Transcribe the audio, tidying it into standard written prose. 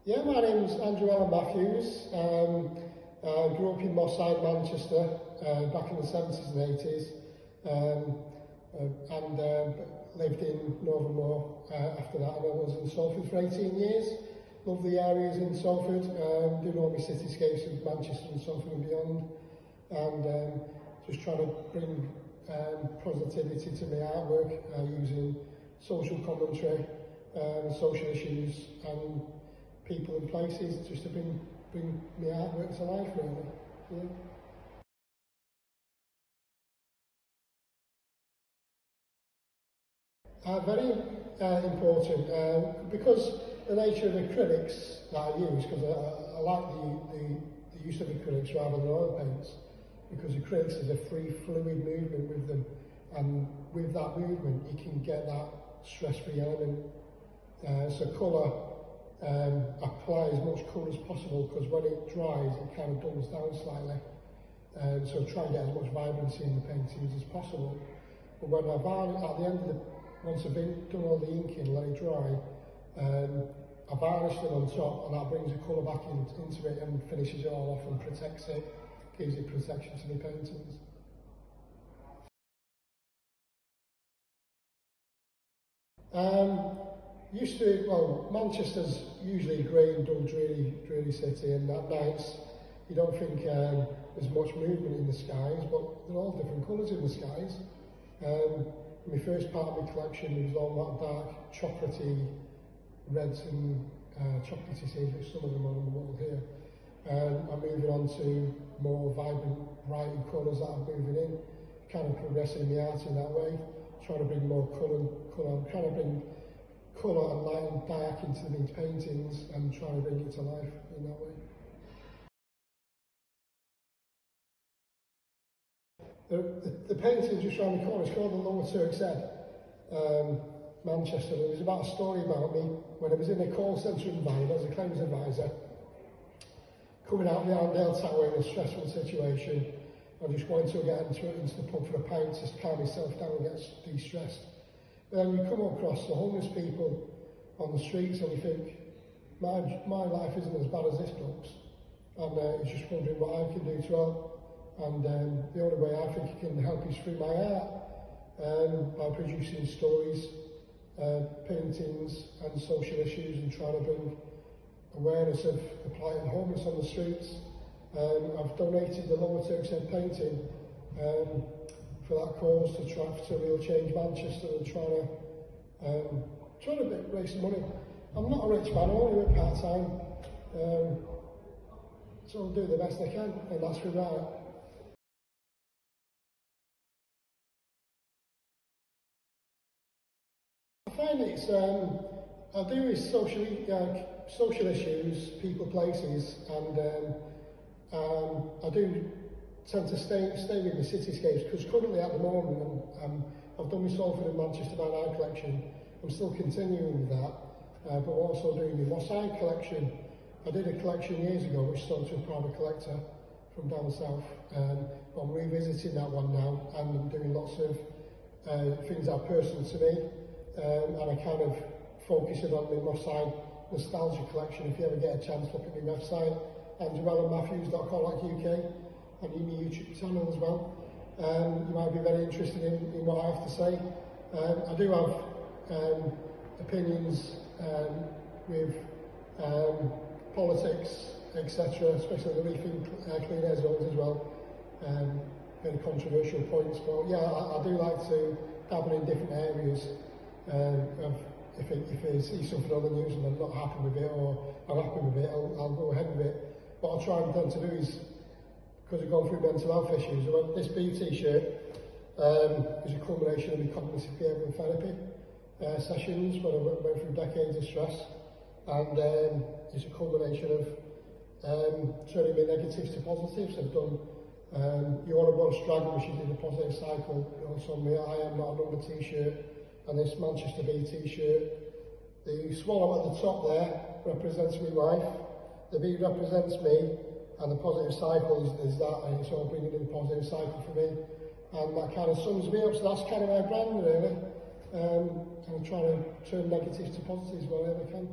Yeah, my name's Andrew Matthews. I grew up in Moss Side, Manchester, back in the 70s and 80s, and lived in Northern Moor after that, and I was in Salford for 18 years. Love the areas in Salford, doing all my cityscapes of Manchester and Salford and beyond, and just trying to bring positivity to my artwork using social commentary, social issues, and people and places, just to bring my artwork to life, really. Yeah. Very important, because the nature of acrylics that I use, because I like the use of acrylics rather than oil paints, because acrylics is a free fluid movement with them, and with that movement you can get that stress-free element. So colour, apply as much colour as possible, because when it dries it kind of dulls down slightly. So try and get as much vibrancy in the paintings as possible. But when I varnish, at the end of the, once I've done all the inking, let it dry, I varnish them on top, and that brings the colour back into it and finishes it all off and protects it, gives it protection to the paintings. Well, Manchester's usually a grey and dull, dreary city, and at nights you don't think there's much movement in the skies, but they're all different colours in the skies. My first part of my collection was all that dark, chocolatey reds and chocolatey shades, which some of them are on the wall here. I'm moving on to more vibrant, bright colours that I'm moving in, kind of progressing the art in that way, trying to bring more colour. I'm trying to bring colour and light and dark into these paintings and trying to bring it to life in that way. The painting just around the corner is called the Lower Turk's Head, Manchester. It was about a story about me when I was in a call centre environment as a claims advisor, coming out the Arndale Tower in a stressful situation. I just wanted to get into the pub for a pint to calm myself down and get de-stressed. But then you come across the homeless people on the streets and you think, my life isn't as bad as this bloke's. And you're just wondering what I can do to help. And the only way I think you can help is through my art, by producing stories, paintings and social issues, and trying to bring awareness of the plight of homeless on the streets. I've donated the Lower Turk's Head painting for that cause, to try to real change Manchester and trying to raise some money. I'm not a rich man, I only work part-time, so I'll do the best I can, and that's through art. I find it's, I do is social issues, people, places, and I do tend to stay with the cityscapes, because currently at the moment I've done my Salford and Manchester by Night collection. I'm still continuing with that, but also doing my Moss Side collection. I did a collection years ago which sold to a private collector from down south, but I'm revisiting that one now, and I'm doing lots of things that are personal to me, and I kind of focusing on my Moss Side nostalgia collection. If you ever get a chance, look at my website, andrewellenmatthews.co.uk, and my YouTube channel as well. You might be very interested in what I have to say. I do have opinions with politics, etc., especially the leafing clean air zones as well. Very controversial points, but yeah, I do like to dabble in different areas. If I see something on the news and I'm not happy with it, or I'm happy with it, I'll go ahead with it. What I'll try and tend to do is, because I go through mental health issues, this B t-shirt is a culmination of my cognitive behavioural therapy sessions when I went through decades of stress, and it's a culmination of turning my negatives to positives. I've done You Want to Watch Dragon, which is in the positive cycle, also my I Am Not a Number t-shirt, and this Manchester B t-shirt. The swallow at the top there represents my life, the B represents me, and the positive cycle is that, and it's all bringing in a positive cycle for me, and that kind of sums me up. So that's kind of my brand, really, and I'm trying to turn negatives to positives wherever I can.